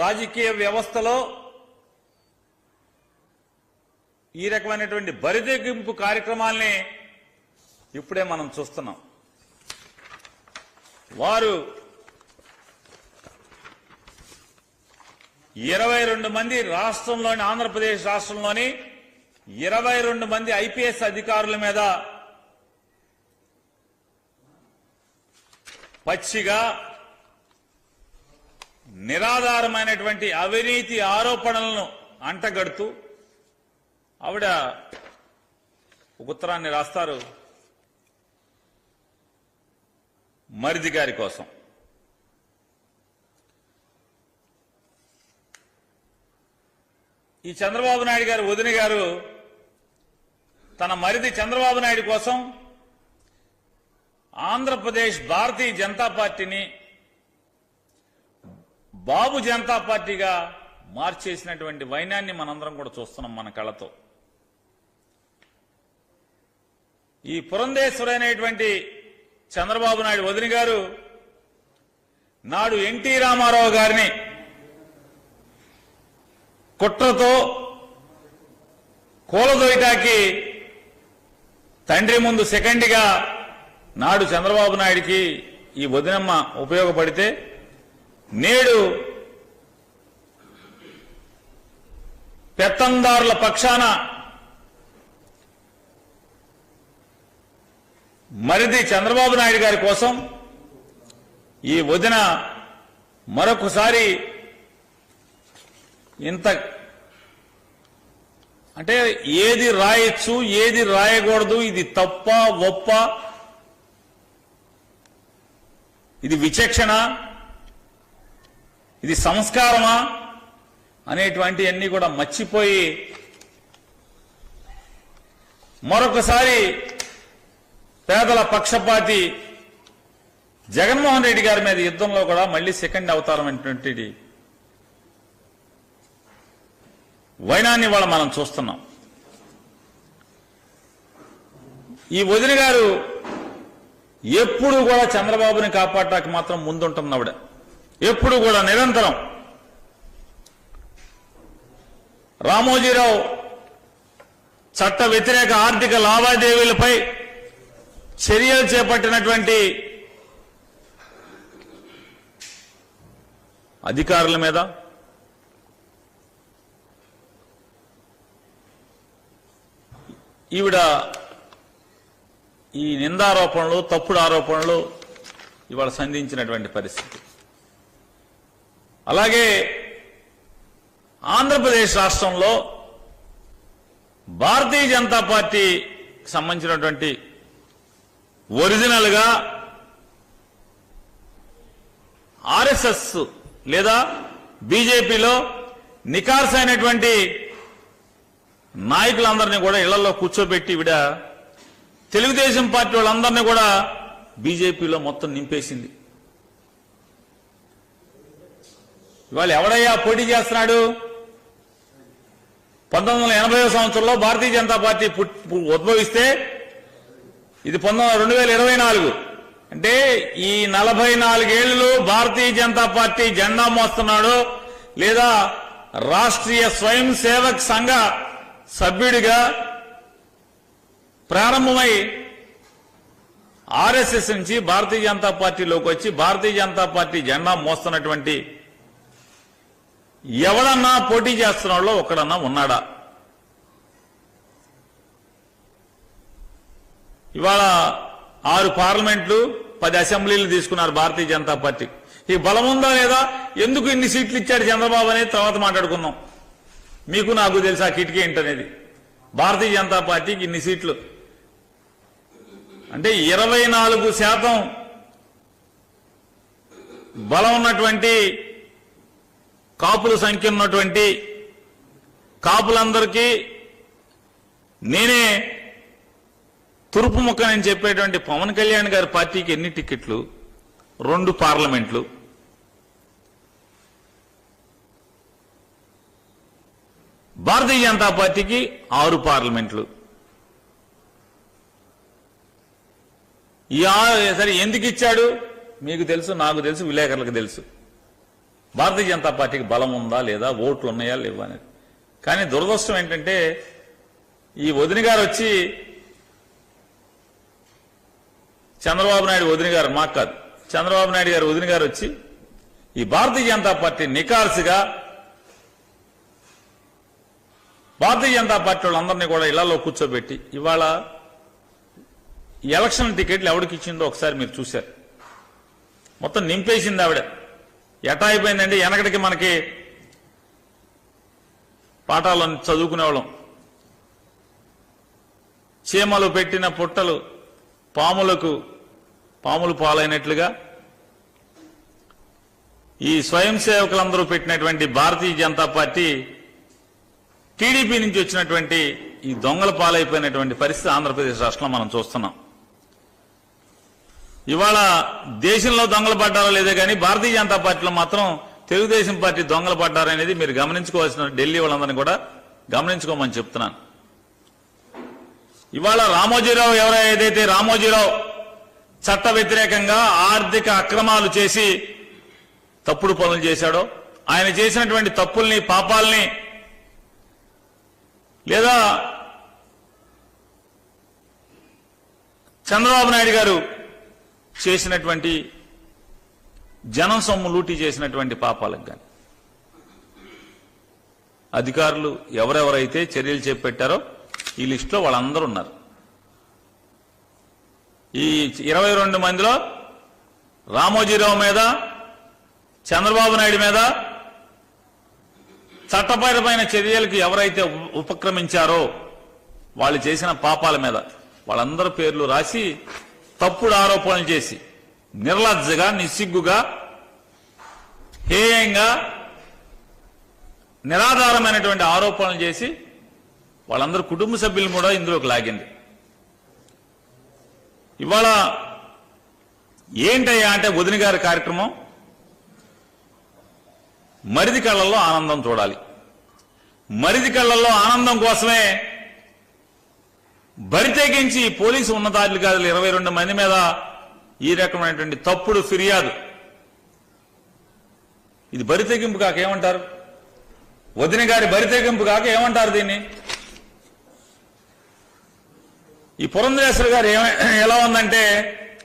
రాజకీయ వ్యవస్థలో ఈ రకమైనటువంటి బరితెగింపు కార్యక్రమాల్ని ఇప్పుడే మనం చూస్తున్నాం. వారు 22 మంది రాష్ట్రంలోని ఆంధ్రప్రదేశ్ రాష్ట్రంలోని 22 మంది ఐపీఎస్ అధికారుల మీద పచ్చిగా నిరాధారమైనటువంటి అవినీతి ఆరోపణలను అంటగడుతూ ఆవిడ ఉత్తరాన్ని రాస్తారు మరిది గారి కోసం. ఈ చంద్రబాబు నాయుడు గారు వదిన గారు తన మరిది చంద్రబాబు నాయుడు కోసం ఆంధ్రప్రదేశ్ భారతీయ జనతా పార్టీని బాబు జనతా పార్టీగా మార్చేసినటువంటి వైనాన్ని మనందరం కూడా చూస్తున్నాం మన కళ్ళతో. ఈ పురంధేశ్వరైనటువంటి చంద్రబాబు నాయుడు వదిన గారు నాడు ఎన్టీ రామారావు గారిని కుట్రతో కూలదోయటానికి తండ్రి ముందు సెకండ్గా నాడు చంద్రబాబు నాయుడికి ఈ వదినమ్మ ఉపయోగపడితే నేడు పెత్తందారుల పక్షాన మరిది చంద్రబాబు నాయుడు గారి కోసం ఈ వదిన మరొకసారి ఇంత అంటే ఏది రాయొచ్చు ఏది రాయకూడదు, ఇది తప్ప ఒప్ప, ఇది విచక్షణ, ఇది సంస్కారమా అనేటువంటి అన్ని కూడా మర్చిపోయి మరొకసారి పేదల పక్షపాతి జగన్మోహన్ రెడ్డి గారి మీద యుద్ధంలో కూడా మళ్లీ సెకండ్ అవతారం అనేటువంటి వైనాన్ని వాళ్ళ మనం చూస్తున్నాం. ఈ వదిన గారు ఎప్పుడు కూడా చంద్రబాబుని కాపాడటానికి మాత్రం ముందుంటుంది ఆవిడ. ఎప్పుడు కూడా నిరంతరం రామోజీరావు చట్ట వ్యతిరేక ఆర్థిక లావాదేవీలపై చర్యలు చేపట్టినటువంటి అధికారుల మీద ఈవిడ ఈ నిందారోపణలు తప్పుడు ఆరోపణలు ఇవాళ సంధించినటువంటి పరిస్థితి. అలాగే ఆంధ్రప్రదేశ్ రాష్ట్రంలో భారతీయ జనతా పార్టీకి సంబంధించినటువంటి ఒరిజినల్ గా ఆర్ఎస్ఎస్ లేదా బీజేపీలో నికార్స్ అయినటువంటి నాయకులందరినీ కూడా ఇళ్లలో కూర్చోబెట్టి ఈవిడ తెలుగుదేశం పార్టీ వాళ్ళందరినీ కూడా బీజేపీలో మొత్తం నింపేసింది. ఇవాళ ఎవడయ్యా పోటీ చేస్తున్నాడు? 1980వ సంవత్సరంలో భారతీయ జనతా పార్టీ ఉద్భవిస్తే ఇది 2024 అంటే ఈ 44 ఏళ్లు భారతీయ జనతా పార్టీ జెండా మోస్తున్నాడు లేదా రాష్ట్రీయ స్వయం సేవక్ సంఘ సభ్యుడిగా ప్రారంభమై ఆర్ఎస్ఎస్ నుంచి భారతీయ జనతా పార్టీలోకి వచ్చి భారతీయ జనతా పార్టీ జెండా మోస్తున్నటువంటి ఎవడన్నా పోటీ చేస్తున్న వాళ్ళు ఒక్కడన్నా ఉన్నాడా? ఇవాళ 6 పార్లమెంట్లు 10 అసెంబ్లీలు తీసుకున్నారు భారతీయ జనతా పార్టీ. ఈ బలం ఉందా లేదా, ఎందుకు ఇన్ని సీట్లు ఇచ్చాడు చంద్రబాబు అనేది తర్వాత మాట్లాడుకుందాం. మీకు నాకు తెలుసా కిటికీ ఏంటనేది. భారతీయ జనతా పార్టీకి ఇన్ని సీట్లు అంటే 24% బలం ఉన్నటువంటి కాపుల సంఖ్య ఉన్నటువంటి కాపులందరికీ నేనే తురుపు ముక్కనని చెప్పేటువంటి పవన్ కళ్యాణ్ గారి పార్టీకి ఎన్ని టికెట్లు? 2 పార్లమెంట్లు. భారతీయ జనతా పార్టీకి 6 పార్లమెంట్లు. సరే ఎందుకు ఇచ్చాడు మీకు తెలుసు, నాకు తెలుసు, విలేకరులకు తెలుసు. భారతీయ జనతా పార్టీకి బలం ఉందా లేదా, ఓట్లు ఉన్నాయా లేవా అనేది. కానీ దురదృష్టం ఏంటంటే ఈ వదిన గారు వచ్చి, చంద్రబాబు నాయుడు వదిన గారు, మాకు కాదు, చంద్రబాబు నాయుడు గారు వదిన గారు వచ్చి ఈ భారతీయ జనతా పార్టీ నికాల్సిగా భారతీయ జనతా పార్టీ వాళ్ళందరినీ కూడా ఇళ్లలో కూర్చోబెట్టి ఇవాళ ఎలక్షన్ టికెట్లు ఎవరికి ఇచ్చిందో ఒకసారి మీరు చూశారు. మొత్తం నింపేసింది ఆవిడ. ఎటా అయిపోయిందండి, వెనకటికి మనకి పాఠాలను చదువుకునేవాళ్ళం, చీమలు పెట్టిన పుట్టలు పాములు పాలైనట్లుగా ఈ స్వయం సేవకులందరూ పెట్టినటువంటి భారతీయ జనతా పార్టీ టీడీపీ నుంచి వచ్చినటువంటి ఈ దొంగల పాలైపోయినటువంటి పరిస్థితి ఆంధ్రప్రదేశ్ రాష్ట్రంలో మనం చూస్తున్నాం. ఇవాళ దేశంలో దొంగలు పడ్డారో లేదో కానీ భారతీయ జనతా పార్టీలో మాత్రం తెలుగుదేశం పార్టీ దొంగలు పడ్డారనేది మీరు గమనించుకోవాల్సిన, ఢిల్లీ వాళ్ళందరినీ కూడా గమనించుకోమని చెప్తున్నాను. ఇవాళ రామోజీరావు ఏదైతే రామోజీరావు చట్ట వ్యతిరేకంగా ఆర్థిక అక్రమాలు చేసి తప్పుడు పనులు చేశాడో, ఆయన చేసినటువంటి తప్పుల్ని, పాపాలని, లేదా చంద్రబాబు నాయుడు గారు చేసినటువంటి జనం సొమ్ము లూటీ చేసినటువంటి పాపాలకు కానీ అధికారులు ఎవరెవరైతే చర్యలు చేపట్టారో ఈ లిస్టులో వాళ్ళందరూ ఉన్నారు. ఈ 22 మందిలో రామోజీరావు మీద, చంద్రబాబు నాయుడు మీద చట్టపరమైన చర్యలకు ఎవరైతే ఉపక్రమించారో వాళ్ళు చేసిన పాపాల మీద వాళ్ళందరి పేర్లు రాసి తప్పుడు ఆరోపణలు చేసి నిర్లజ్జగా, నిస్సిగ్గుగా, హేయంగా, నిరాధారమైనటువంటి ఆరోపణలు చేసి వాళ్ళందరూ కుటుంబ సభ్యులను కూడా ఇందులోకి లాగింది. ఇవాళ ఏంటయ్యా అంటే వదిన గారి కార్యక్రమం, మరిది కళ్ళల్లో ఆనందం చూడాలి. మరిది కళ్ళల్లో ఆనందం కోసమే బరితెగించి పోలీసు ఉన్నతాధికారులు 22 మంది మీద ఈ రకమైనటువంటి తప్పుడు ఫిర్యాదు. ఇది బరితెగింపు కాక ఏమంటారు? వదిన గారి బరితెగింపు కాక ఏమంటారు దీన్ని? ఈ పురంధరేశ్వరి గారు ఎలా ఉందంటే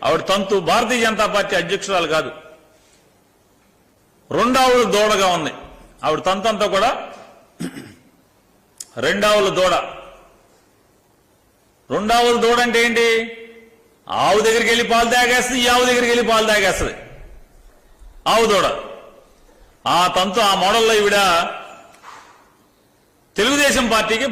ఆవిడ తంతు భారతీయ జనతా పార్టీ అధ్యక్షురాలు కాదు, రెండావుల దూడగా ఉంది ఆవిడ తంతంతా కూడా. రెండావుల దూడ అంటే ఏంటి? ఆవు దగ్గరికి వెళ్ళి పాలు తాగేస్తుంది, ఈ ఆవు దగ్గరికి వెళ్ళి పాలు తాగేస్తుంది ఆవు దూడ. ఆ తంతు, ఆ మోడల్లో ఈవిడ తెలుగుదేశం పార్టీకి